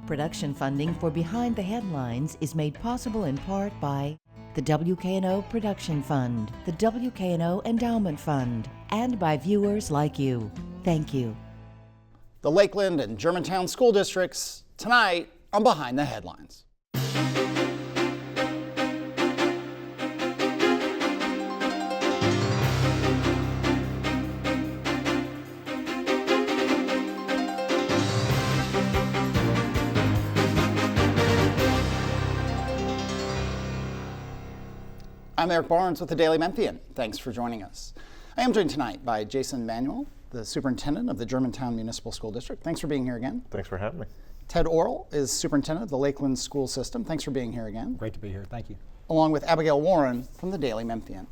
Production funding for Behind the Headlines is made possible in part by the WKNO Production Fund, the WKNO Endowment Fund, and by viewers like you. Thank you. The Lakeland and Germantown school districts tonight on Behind the Headlines. I'm Eric Barnes with the Daily Memphian. Thanks for joining us. I am joined tonight by Jason Manuel, the superintendent of the Germantown Municipal School District. Thanks for being here again. Thanks for having me. Ted Orrell is superintendent of the Lakeland School System. Thanks for being here again. Great to be here. Thank you. Along with Abigail Warren from the Daily Memphian.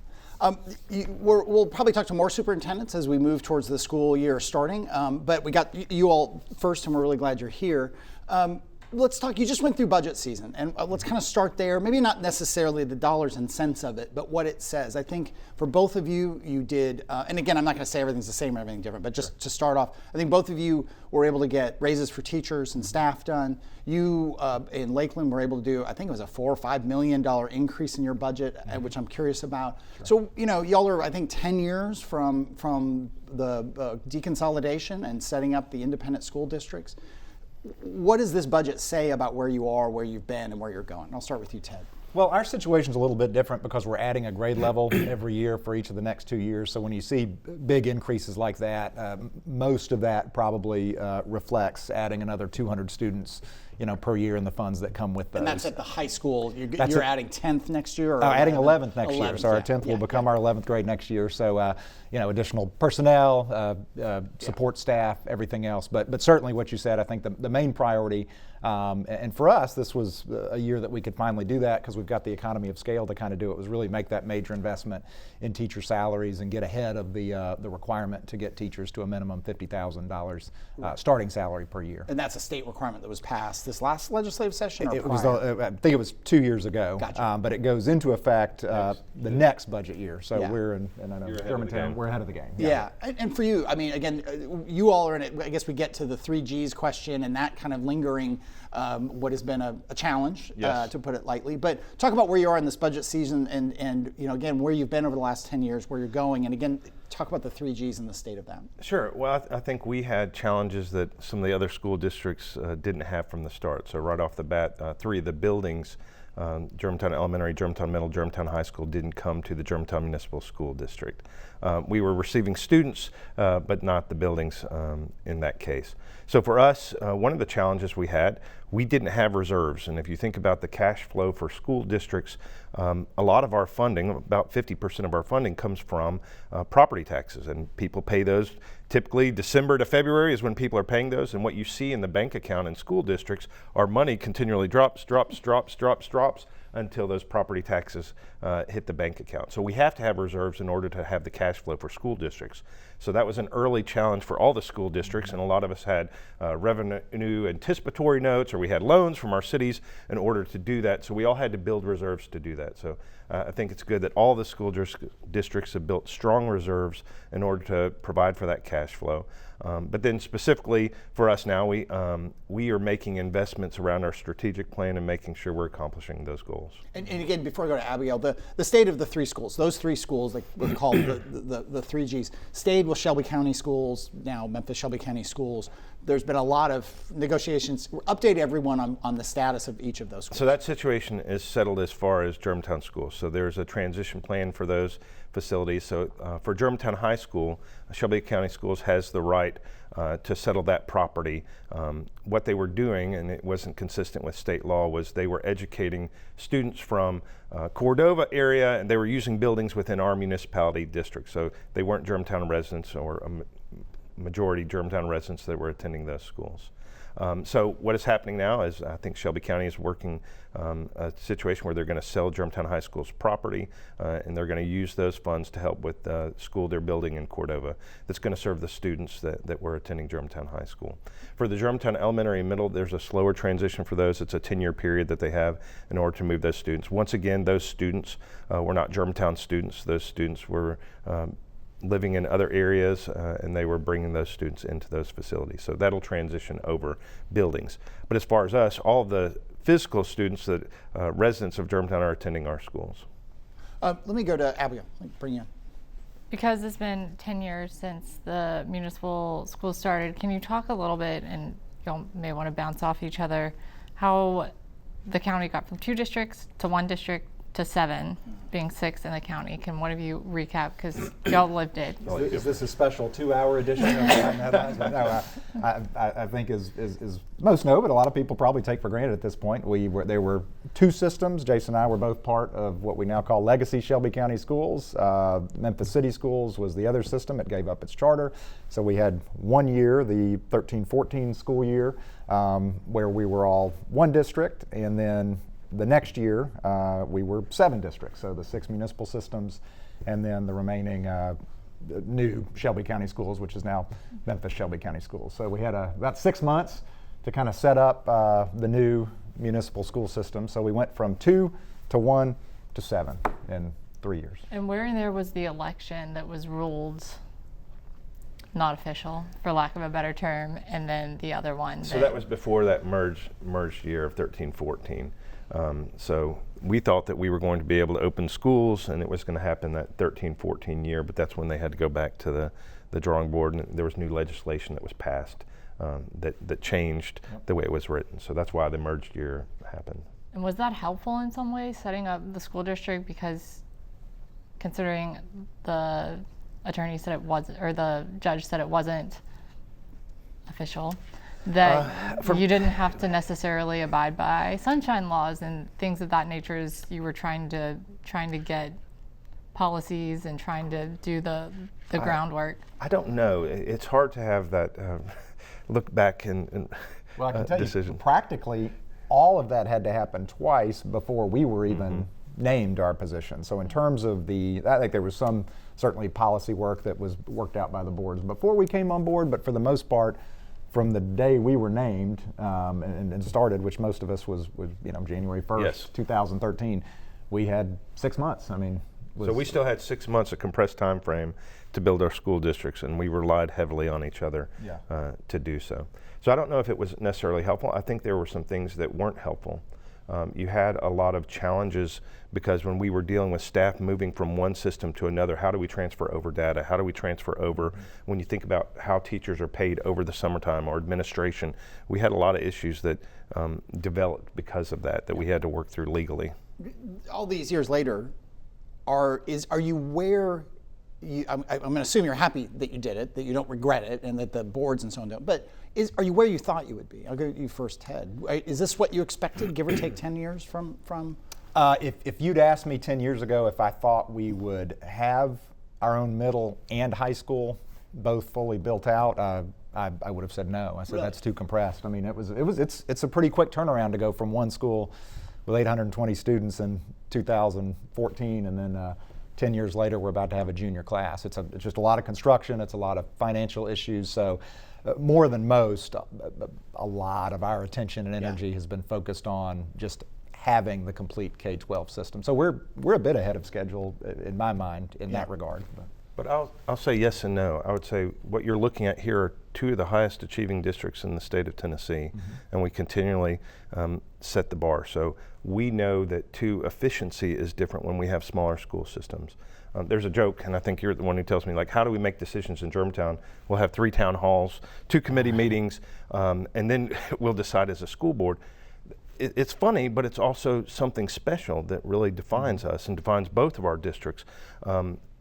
We'll probably talk to more superintendents as we move towards the school year starting, but we got you all first, and we're really glad you're here. Let's talk, you just went through budget season, and let's kind of start there. Maybe not necessarily the dollars and cents of it, but what it says. I think for both of you, you did, and again, I'm not going to say everything's the same or everything different, but just to start off, I think both of you were able to get raises for teachers and staff done. You in Lakeland were able to do, I think it was a $4 or $5 million increase in your budget, which I'm curious about. Sure. So, you know, y'all are, I think, 10 years from the deconsolidation and setting up the independent school districts. What does this budget say about where you are, where you've been, and where you're going? I'll start with you, Ted. Well, our situation's a little bit different because we're adding a grade level every year for each of the next 2 years. So when you see big increases like that, most of that probably reflects adding another 200 students, you know, per year in the funds that come with those. And that's at the high school. You're adding 10th next year? Or adding 11th next year. So our 10th will become our 11th grade next year. So, you know, additional personnel, support staff, everything else. But certainly what you said, I think the main priority, and for us, this was a year that we could finally do that because we've got the economy of scale to kind of do it, was really make that major investment in teacher salaries and get ahead of the requirement to get teachers to a minimum $50,000 starting salary per year. And that's a state requirement that was passed this last legislative session? Or it was, I think it was 2 years ago. Gotcha. But it goes into effect the next budget year. So we're in, and I know Germantown, we're ahead of the game. Yeah. And for you, I mean, again, you all are in it. I guess we get to the 3Gs question and that kind of lingering, what has been a challenge, to put it lightly. But talk about where you are in this budget season and you know, again, where you've been over the last 10 years, where you're going, and again, talk about the 3Gs and the state of them. Sure. Well, I think we had challenges that some of the other school districts didn't have from the start. So right off the bat, 3 of the buildings, Germantown Elementary, Germantown Middle, Germantown High School, didn't come to the Germantown Municipal School District. We were receiving students, but not the buildings in that case. So for us, one of the challenges we had, we didn't have reserves. And if you think about the cash flow for school districts, a lot of our funding, about 50% of our funding, comes from property taxes, and people pay those. Typically, December to February is when people are paying those, and what you see in the bank account in school districts, our money continually drops until those property taxes hit the bank account. So we have to have reserves in order to have the cash flow for school districts. So that was an early challenge for all the school districts, and a lot of us had revenue anticipatory notes, or we had loans from our cities in order to do that. So we all had to build reserves to do that. So I think it's good that all the school districts have built strong reserves in order to provide for that cash flow. But then specifically for us now, we are making investments around our strategic plan and making sure we're accomplishing those goals. And again, before I go to Abigail, the state of the 3 schools, those 3 schools, like we're called the 3Gs, stayed with Shelby County Schools, now Memphis Shelby County Schools. There's been a lot of negotiations. Update everyone on the status of each of those schools. So that situation is settled as far as Germantown Schools. So there's a transition plan for those facilities. So for Germantown High School, Shelby County Schools has the right to settle that property. What they were doing, and it wasn't consistent with state law, was they were educating students from Cordova area, and they were using buildings within our municipality district. So they weren't Germantown residents or majority Germantown residents that were attending those schools. So what is happening now is I think Shelby County is working a situation where they're going to sell Germantown High School's property and they're going to use those funds to help with the school they're building in Cordova that's going to serve the students that were attending Germantown High School. For the Germantown Elementary and Middle, there's a slower transition for those. It's a 10-year period that they have in order to move those students. Once again, those students were not Germantown students. Those students were living in other areas, and they were bringing those students into those facilities. So that'll transition over buildings. But as far as us, all of the physical students that residents of Germantown are attending our schools. Let me go to Abigail. Let me bring you in. Because it's been 10 years since the municipal school started, can you talk a little bit, and y'all may want to bounce off each other, how the county got from 2 districts to 1 district to 7, being 6 in the county? Can one of you recap, because y'all lived it? Is this a special 2-hour edition of Behind the Headlines? No, I think as most know, but a lot of people probably take for granted at this point, there were 2 systems. Jason and I were both part of what we now call Legacy Shelby County Schools. Memphis City Schools was the other system. It gave up its charter. So we had 1 year, the 13-14 school year, where we were all 1 district, and then the next year, we were 7 districts, so the 6 municipal systems, and then the remaining new Shelby County Schools, which is now Memphis Shelby County Schools. So we had about 6 months to kind of set up the new municipal school system. So we went from 2 to 1 to 7 in 3 years. And where in there was the election that was ruled not official, for lack of a better term, and then the other one? So that was before that merged year of 13-14. So we thought that we were going to be able to open schools, and it was going to happen that 13-14 year, but that's when they had to go back to the drawing board, and there was new legislation that was passed that changed the way it was written. So that's why the merged year happened. And was that helpful in some way, setting up the school district? Because considering the attorney said it was, or the judge said it wasn't official, that you didn't have to necessarily abide by sunshine laws and things of that nature as you were trying to get policies and trying to do the groundwork. I don't know. It's hard to have that look back and well, I can tell decision. You, practically all of that had to happen twice before we were even named our position. So in terms of I think there was some certainly policy work that was worked out by the boards before we came on board, but for the most part, from the day we were named and started, which most of us was January 1st, Yes. 2013, we had 6 months. I mean, so we still had 6 months, a compressed time frame, to build our school districts, and we relied heavily on each other to do so. So I don't know if it was necessarily helpful. I think there were some things that weren't helpful. You had a lot of challenges because when we were dealing with staff moving from one system to another, how do we transfer over data? How do we transfer over, when you think about how teachers are paid over the summertime or administration, we had a lot of issues that developed because of that we had to work through legally. All these years later, are you where, I'm going to assume you're happy that you did it, that you don't regret it, and that the boards and so on don't, but are you where you thought you would be? I'll go to you first, Ted. Is this what you expected, give or take 10 years from? If you'd asked me 10 years ago if I thought we would have our own middle and high school both fully built out, I would have said no. I said that's too compressed. I mean, it's a pretty quick turnaround to go from one school with 820 students in 2014, and then 10 years later we're about to have a junior class. It's just a lot of construction. It's a lot of financial issues. So more than most, a lot of our attention and energy has been focused on just having the complete K-12 system. So we're a bit ahead of schedule in my mind in that regard. But I'll say yes and no. I would say what you're looking at here are 2 of the highest achieving districts in the state of Tennessee, and we continually set the bar. So we know that efficiency is different when we have smaller school systems. There's a joke, and I think you're the one who tells me, like, how do we make decisions in Germantown? We'll have 3 town halls, 2 committee meetings, and then we'll decide as a school board. It's funny, but it's also something special that really defines us and defines both of our districts.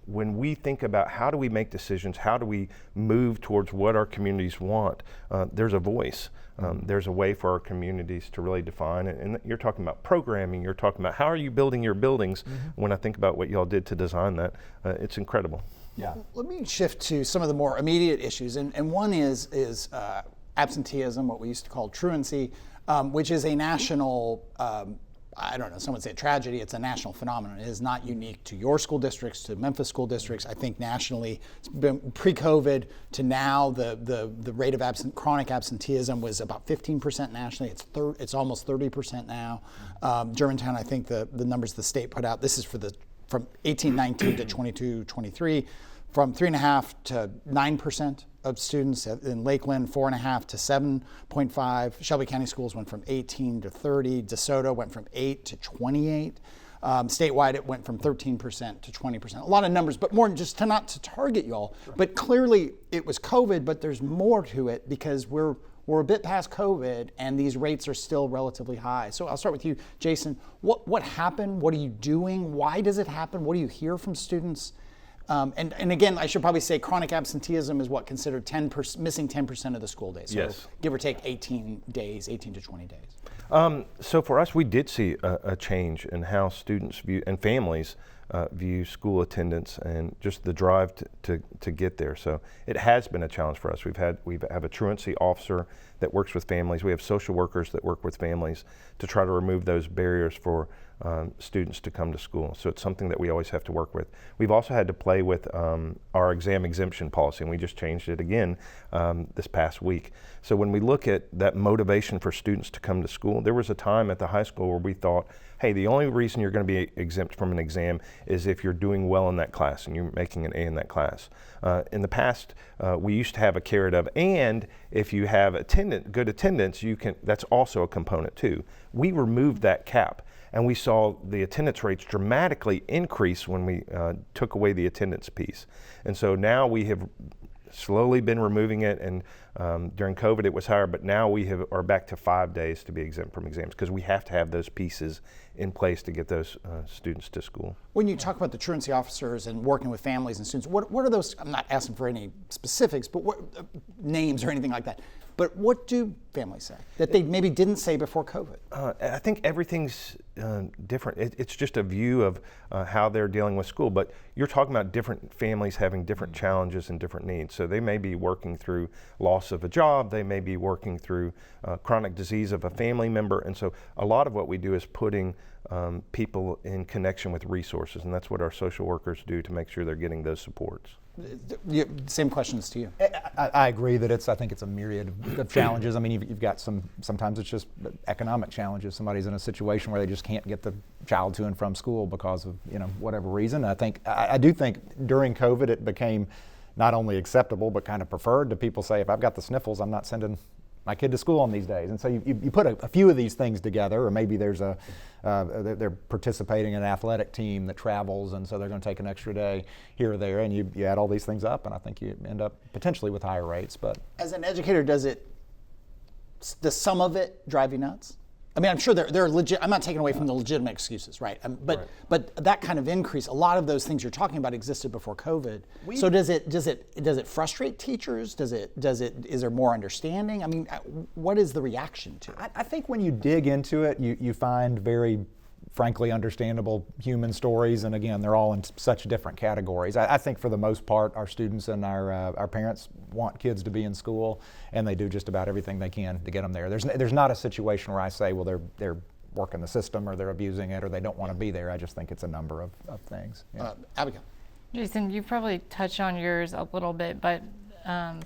When we think about how do we make decisions, how do we move towards what our communities want, there's a voice. There's a way for our communities to really define it. And you're talking about programming, you're talking about how are you building your buildings. When I think about what y'all did to design that, it's incredible. Yeah. Let me shift to some of the more immediate issues. And one is absenteeism, what we used to call truancy, which is a national, I don't know, some would say a tragedy. It's a national phenomenon. It is not unique to your school districts, to Memphis school districts. I think nationally, it's been pre-COVID to now, the rate of chronic absenteeism was about 15% nationally. It's almost 30% now. Germantown, I think the numbers the state put out, this is from 18-19 to 22-23, from 3.5% to 9% of students. In Lakeland, 4.5% to 7.5%. Shelby County Schools went from 18 to 30. DeSoto went from 8 to 28. Statewide, it went from 13% to 20%. A lot of numbers, but more just not to target y'all. Sure. But clearly, it was COVID, but there's more to it because we're a bit past COVID, and these rates are still relatively high. So I'll start with you, Jason. What happened? What are you doing? Why does it happen? What do you hear from students? And again, I should probably say chronic absenteeism is what considered missing 10% of the school days. So yes. Give or take 18 to 20 days. So for us, we did see a change in how students view and families view school attendance and just the drive to get there. So it has been a challenge for us. We have a truancy officer that works with families. We have social workers that work with families to try to remove those barriers for students to come to school. So it's something that we always have to work with. We've also had to play with our exam exemption policy, and we just changed it again this past week. So when we look at that motivation for students to come to school, there was a time at the high school where we thought, hey, the only reason you're going to be exempt from an exam is if you're doing well in that class and you're making an A in that class. In the past, we used to have a carrot of, and if you have good attendance, that's also a component too. We removed that cap, and we saw the attendance rates dramatically increase when we took away the attendance piece. And so now we have slowly been removing it, and during COVID it was higher, but now we are back to 5 days to be exempt from exams because we have to have those pieces in place to get those students to school. When you talk about the truancy officers and working with families and students, what are those? I'm not asking for any specifics, but what names or anything like that. But what do families say that they maybe didn't say before COVID? I think everything's different. It's just a view of how they're dealing with school. But you're talking about different families having different challenges and different needs. So they may be working through loss of a job. They may be working through chronic disease of a family member. And so a lot of what we do is putting people in connection with resources. And that's what our social workers do to make sure they're getting those supports. Same questions to you. I agree that I think it's a myriad of challenges. I mean, you've got sometimes it's just economic challenges. Somebody's in a situation where they just can't get the child to and from school because of, whatever reason. I do think during COVID it became not only acceptable but kind of preferred to people say, if I've got the sniffles, I'm not sending my kid to school on these days. And so you put a few of these things together, or maybe there's they're participating in an athletic team that travels, and so they're going to take an extra day here or there, and you add all these things up, and I think you end up potentially with higher rates. But as an educator, does the sum of it drive you nuts? I mean, I'm sure they're legit. I'm not taking away from the legitimate excuses, right? But that kind of increase, a lot of those things you're talking about existed before COVID. So does it frustrate teachers? Is there more understanding? I mean, what is the reaction to it? I think when you dig into it, you find very frankly understandable human stories, and again, they're all in such different categories. I think for the most part, our students and our parents want kids to be in school, and they do just about everything they can to get them there. There's not a situation where I say, well, they're working the system, or they're abusing it, or they don't want to be there. I just think it's a number of things. Yeah. Abigail. Jason, you probably touched on yours a little bit, but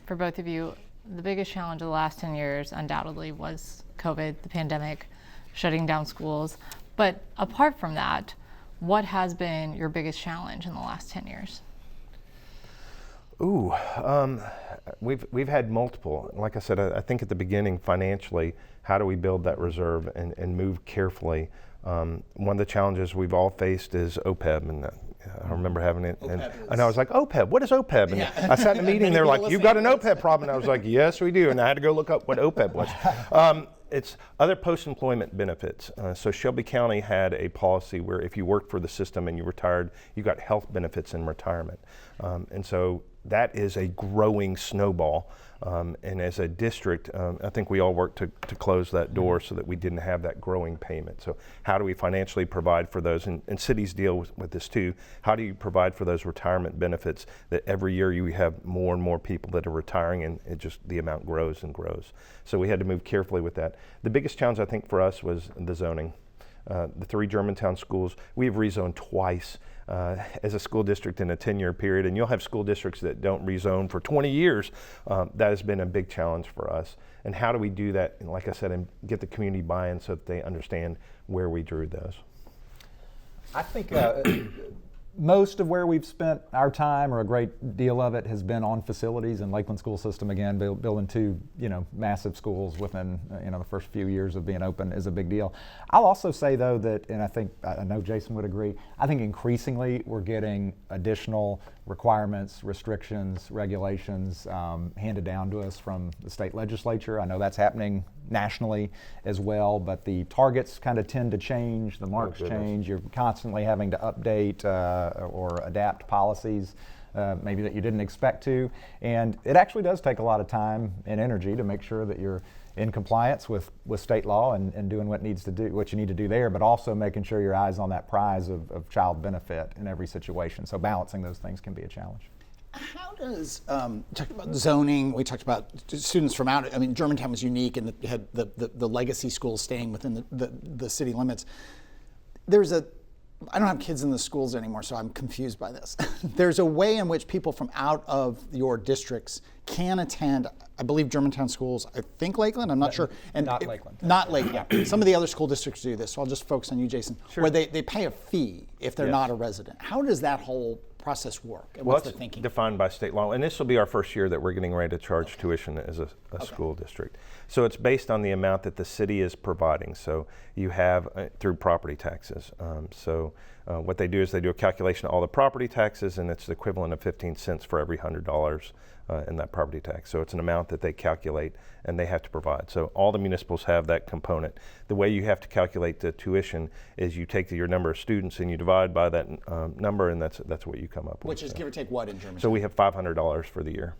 for both of you, the biggest challenge of the last 10 years undoubtedly was COVID, the pandemic, shutting down schools. But apart from that, what has been your biggest challenge in the last 10 years? We've had multiple. Like I said, I think at the beginning, financially, how do we build that reserve and move carefully? One of the challenges we've all faced is OPEB, and I remember having it, and I was like, OPEB, what is OPEB? And I sat in a meeting, they're like, you've got an OPEB problem. And I was like, yes, we do. And I had to go look up what OPEB was. It's other post-employment benefits. So Shelby County had a policy where if you worked for the system and you retired, you got health benefits in retirement. And so that is a growing snowball. And as a district, I think we all worked to close that door so that we didn't have that growing payment. So how do we financially provide for those? And cities deal with this too. How do you provide for those retirement benefits that every year you have more and more people that are retiring, and the amount grows and grows. So we had to move carefully with that. The biggest challenge I think for us was the zoning. The 3 Germantown schools, we've rezoned twice as a school district in a 10-year period, and you'll have school districts that don't rezone for 20 years. That has been a big challenge for us. And how do we do that, and like I said, and get the community buy-in so that they understand where we drew those? I think Most of where we've spent our time, or a great deal of it, has been on facilities. And Lakeland School System, again, building two, massive schools within, the first few years of being open is a big deal. I'll also say, though, that, and I know Jason would agree, I think increasingly we're getting additional requirements, restrictions, regulations handed down to us from the state legislature. I know that's happening nationally as well, but the targets kind of tend to change, the marks change. You're constantly having to update or adapt policies maybe that you didn't expect to, and it actually does take a lot of time and energy to make sure that you're in compliance with state law and doing what you need to do there, but also making sure your eyes on that prize of child benefit in every situation. So balancing those things can be a challenge. How does, talked about zoning, we talked about students from out, Germantown was unique and had the legacy schools staying within the city limits. I don't have kids in the schools anymore, so I'm confused by this. There's a way in which people from out of your districts can attend, I believe, Germantown schools, I think Lakeland, I'm not sure. And not Lakeland. Not Lakeland, yeah. Some of the other school districts do this, so I'll just focus on you, Jason, where they pay a fee if they're not a resident. How does that whole process work? And what's the thinking? Defined by state law, and this will be our first year that we're getting ready to charge tuition as a school district. So it's based on the amount that the city is providing. So you have through property taxes. What they do is they do a calculation of all the property taxes, and it's the equivalent of 15 cents for every $100 in that property tax. So it's an amount that they calculate and they have to provide. So all the municipals have that component. The way you have to calculate the tuition is you take your number of students and you divide by that number, and that's what you come up with. Which is give or take what in Germantown? So we have $500 for the year.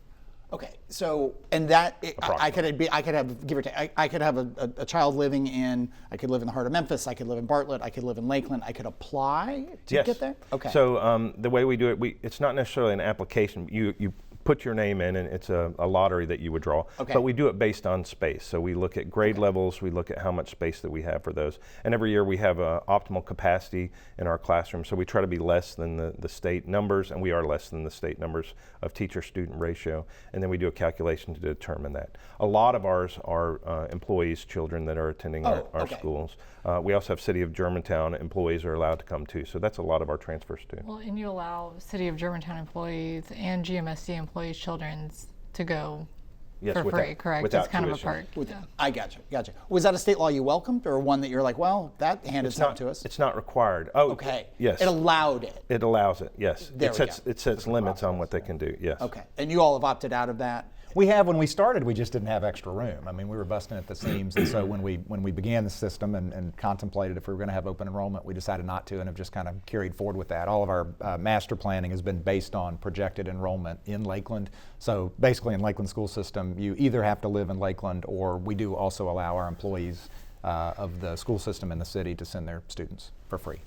Okay, so and that I could have give or take. I could have a child living in. I could live in the heart of Memphis. I could live in Bartlett. I could live in Lakeland. I could apply to get there. Okay. So the way we do it, it's not necessarily an application. You put your name in, and it's a lottery that you would draw. Okay. But we do it based on space. So we look at grade levels. We look at how much space that we have for those. And every year we have optimal capacity in our classroom. So we try to be less than the state numbers, and we are less than the state numbers of teacher-student ratio. And then we do a calculation to determine that. A lot of ours are employees' children that are attending our schools. We also have City of Germantown employees are allowed to come too. So that's a lot of our transfers too. Well, and you allow City of Germantown employees and GMSD employees' children's to go for free, correct? It's kind tuition. of a perk. I gotcha. Was that a state law you welcomed, or one that you're like, well, that handed something to us? It's not required. Oh, okay. Yes. It allowed it. It allows it. Yes. There It sets limits on what they can do. Yes. Okay. And you all have opted out of that? We have. When we started, we just didn't have extra room. We were busting at the seams, and so when we began the system and contemplated if we were going to have open enrollment, we decided not to, and have just kind of carried forward with that. All of our master planning has been based on projected enrollment in Lakeland. So basically, in Lakeland School System, you either have to live in Lakeland, or we do also allow our employees of the school system in the city to send their students for free.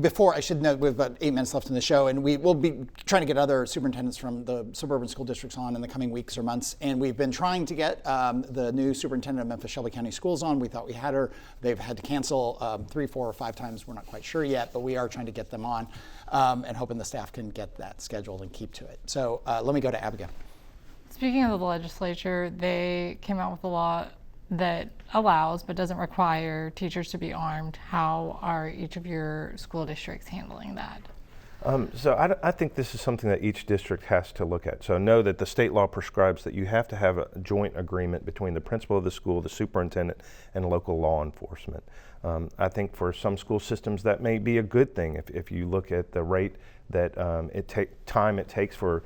Before, I should note, we have about 8 minutes left in the show, and we will be trying to get other superintendents from the suburban school districts on in the coming weeks or months. And we've been trying to get the new superintendent of Memphis Shelby County Schools on. We thought we had her. They've had to cancel 3, 4, or 5 times. We're not quite sure yet, but we are trying to get them on and hoping the staff can get that scheduled and keep to it. So let me go to Abigail. Speaking of the legislature, they came out with a law that allows but doesn't require teachers to be armed. How are each of your school districts handling that? So I think this is something that each district has to look at. So know that the state law prescribes that you have to have a joint agreement between the principal of the school, the superintendent, and local law enforcement. I think for some school systems that may be a good thing if you look at the rate that time it takes for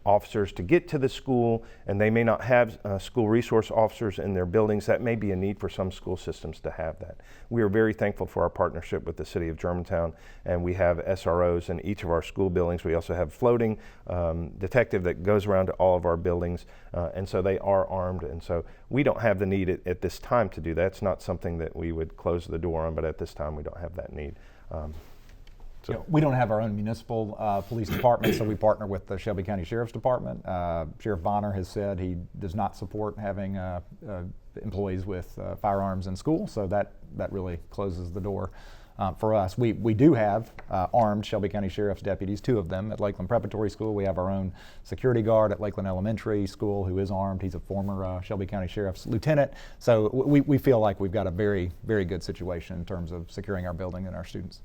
officers to get to the school, and they may not have school resource officers in their buildings. That may be a need for some school systems to have that. We are very thankful for our partnership with the City of Germantown, and we have SROs in each of our school buildings. We also have floating detective that goes around to all of our buildings, and so they are armed, and so we don't have the need at this time to do that. It's not something that we would close the door on, but at this time we don't have that need. We don't have our own municipal police department, so we partner with the Shelby County Sheriff's Department. Sheriff Bonner has said he does not support having employees with firearms in school, so that really closes the door for us. We do have armed Shelby County Sheriff's deputies, 2 of them at Lakeland Preparatory School. We have our own security guard at Lakeland Elementary School who is armed. He's a former Shelby County Sheriff's lieutenant. So we feel like we've got a very, very good situation in terms of securing our building and our students.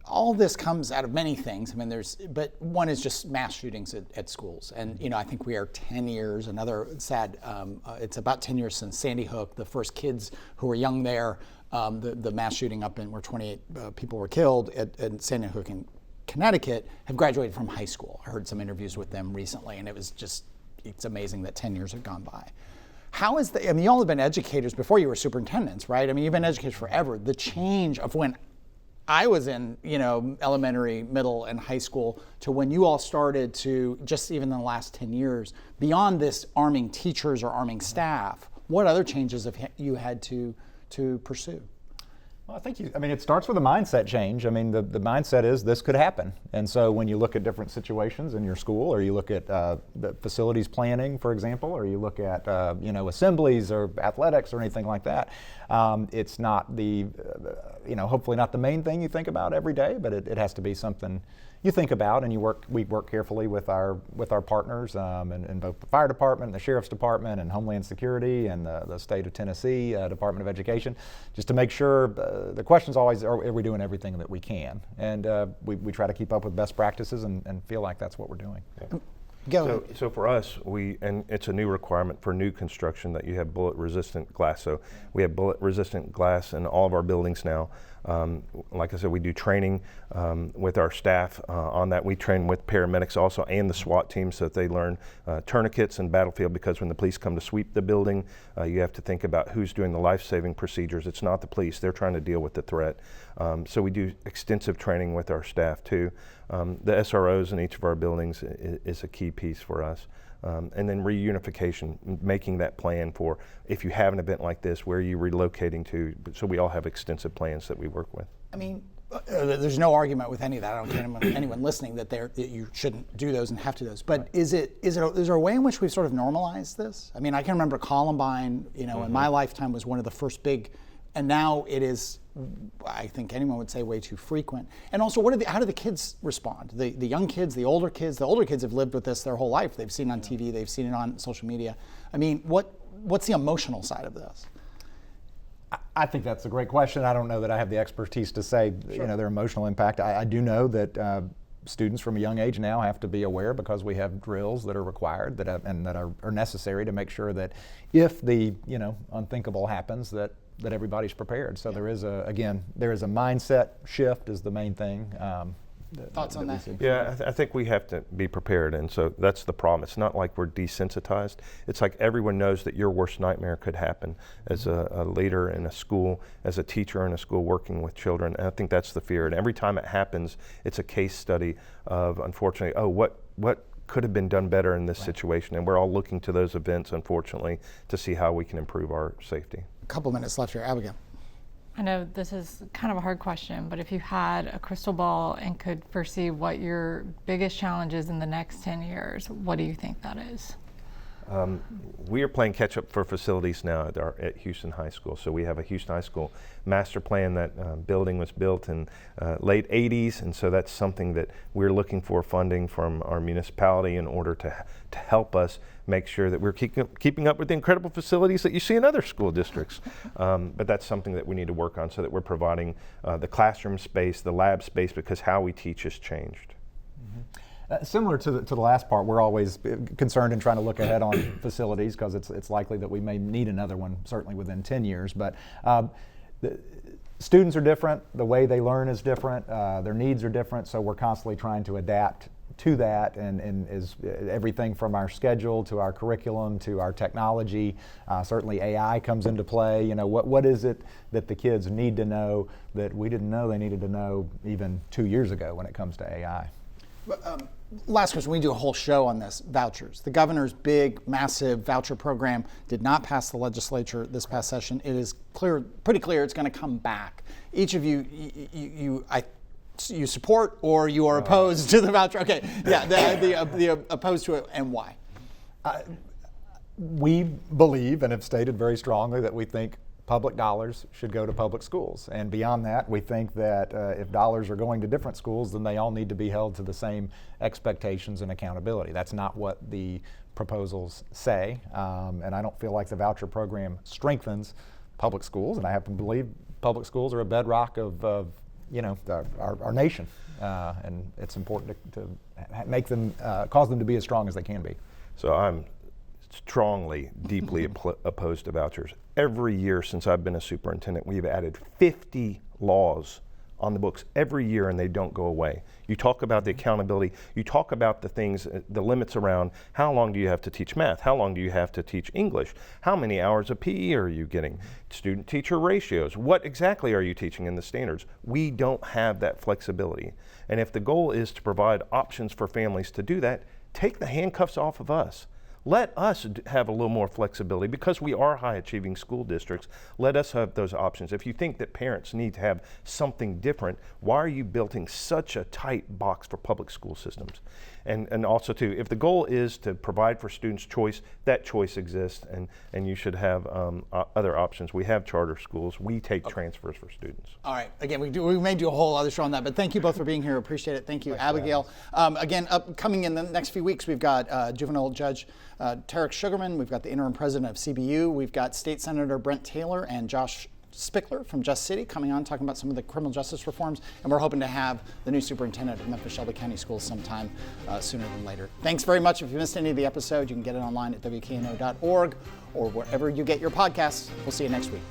all this comes out of many things. I mean, but one is just mass shootings at schools. And, I think we are 10 years, another sad, it's about 10 years since Sandy Hook, the first kids who were young there, the mass shooting up in where 28 people were killed at Sandy Hook in Connecticut, have graduated from high school. I heard some interviews with them recently, and it's amazing that 10 years have gone by. How is you all have been educators before you were superintendents, right? I mean, you've been educators forever. The change of when I was in, elementary, middle, and high school to when you all started to just even in the last 10 years, beyond this arming teachers or arming staff, what other changes have you had to pursue? Well, I think it starts with a mindset change. I mean, the mindset is this could happen. And so when you look at different situations in your school, or you look at the facilities planning, for example, or you look at, assemblies or athletics or anything like that, it's not hopefully not the main thing you think about every day, but it has to be something you think about, and we work carefully with our partners in both the fire department, the sheriff's department, and Homeland Security, and the state of Tennessee Department of Education, just to make sure the question's always, are we doing everything that we can? And we try to keep up with best practices and feel like that's what we're doing. Yeah. So for us, and it's a new requirement for new construction that you have bullet-resistant glass. So we have bullet-resistant glass in all of our buildings now. Like I said, we do training with our staff on that. We train with paramedics also and the SWAT team so that they learn tourniquets and battlefield, because when the police come to sweep the building, you have to think about who's doing the life-saving procedures. It's not the police. They're trying to deal with the threat. So we do extensive training with our staff too. The SROs in each of our buildings is a key piece for us. And then reunification, making that plan for if you have an event like this, where are you relocating to? So we all have extensive plans that we work with. I mean, there's no argument with any of that. I don't care anyone listening that you shouldn't do those and have to do those. But is there a way in which we've sort of normalized this? I mean, I can remember Columbine, in my lifetime was one of the first big, and now it is, I think anyone would say, way too frequent. And also, how do the kids respond? The young kids, the older kids have lived with this their whole life. They've seen it on TV, they've seen it on social media. I mean, what's the emotional side of this? I think that's a great question. I don't know that I have the expertise to say, their emotional impact. I do know that students from a young age now have to be aware, because we have drills that are required that are necessary to make sure that if the unthinkable happens, that everybody's prepared. So there is a mindset shift is the main thing. Thoughts on that? Yeah, I think we have to be prepared, and so that's the problem. It's not like we're desensitized. It's like everyone knows that your worst nightmare could happen as a leader in a school, as a teacher in a school working with children, and I think that's the fear. And every time it happens, it's a case study of, unfortunately, what could have been done better in this situation, and we're all looking to those events, unfortunately, to see how we can improve our safety. A couple minutes left here. Abigail. I know this is kind of a hard question, but if you had a crystal ball and could foresee what your biggest challenge is in the next 10 years, what do you think that is? We are playing catch up for facilities now at Houston High School. So we have a Houston High School master plan. That building was built in late 80s, and so that's something that we're looking for funding from our municipality in order to help us make sure that we're keeping up with the incredible facilities that you see in other school districts. But that's something that we need to work on, so that we're providing the classroom space, the lab space, because how we teach has changed. Similar to the last part, we're always concerned and trying to look ahead on facilities, because it's likely that we may need another one, certainly within 10 years. But the students are different, the way they learn is different, their needs are different, so we're constantly trying to adapt to that, and is everything from our schedule to our curriculum to our technology. Certainly AI comes into play. What is it that the kids need to know that we didn't know they needed to know even 2 years ago when it comes to AI? Last question, we do a whole show on this, vouchers. The governor's big, massive voucher program did not pass the legislature this past session. It is pretty clear it's going to come back. Each of you support or you are opposed to the voucher? Okay, yeah, the opposed to it, and why? We believe and have stated very strongly that we think public dollars should go to public schools. And beyond that, we think that if dollars are going to different schools, then they all need to be held to the same expectations and accountability. That's not what the proposals say. And I don't feel like the voucher program strengthens public schools. And I happen to believe public schools are a bedrock of our nation, and it's important to make them cause them to be as strong as they can be. So I'm strongly, deeply opposed to vouchers. Every year since I've been a superintendent, we've added 50 laws on the books every year, and they don't go away. You talk about the accountability, you talk about the things, the limits around how long do you have to teach math, how long do you have to teach English, how many hours of PE are you getting, student-teacher ratios, what exactly are you teaching in the standards? We don't have that flexibility. And if the goal is to provide options for families to do that, take the handcuffs off of us. Let us have a little more flexibility because we are high-achieving school districts. Let us have those options. If you think that parents need to have something different, why are you building such a tight box for public school systems? And also too, if the goal is to provide for students choice, that choice exists, and you should have other options. We have charter schools. We take transfers for students. All right. Again, we may do a whole other show on that, but thank you both for being here. Appreciate it. Thank you, Abigail. Again, upcoming in the next few weeks, we've got juvenile judge Tarek Sugarman. We've got the interim president of CBU. We've got State Senator Brent Taylor and Josh Spickler from Just City coming on, talking about some of the criminal justice reforms, and we're hoping to have the new superintendent of Memphis-Shelby County Schools sometime sooner than later. Thanks very much. If you missed any of the episode, you can get it online at WKNO.org or wherever you get your podcasts. We'll see you next week.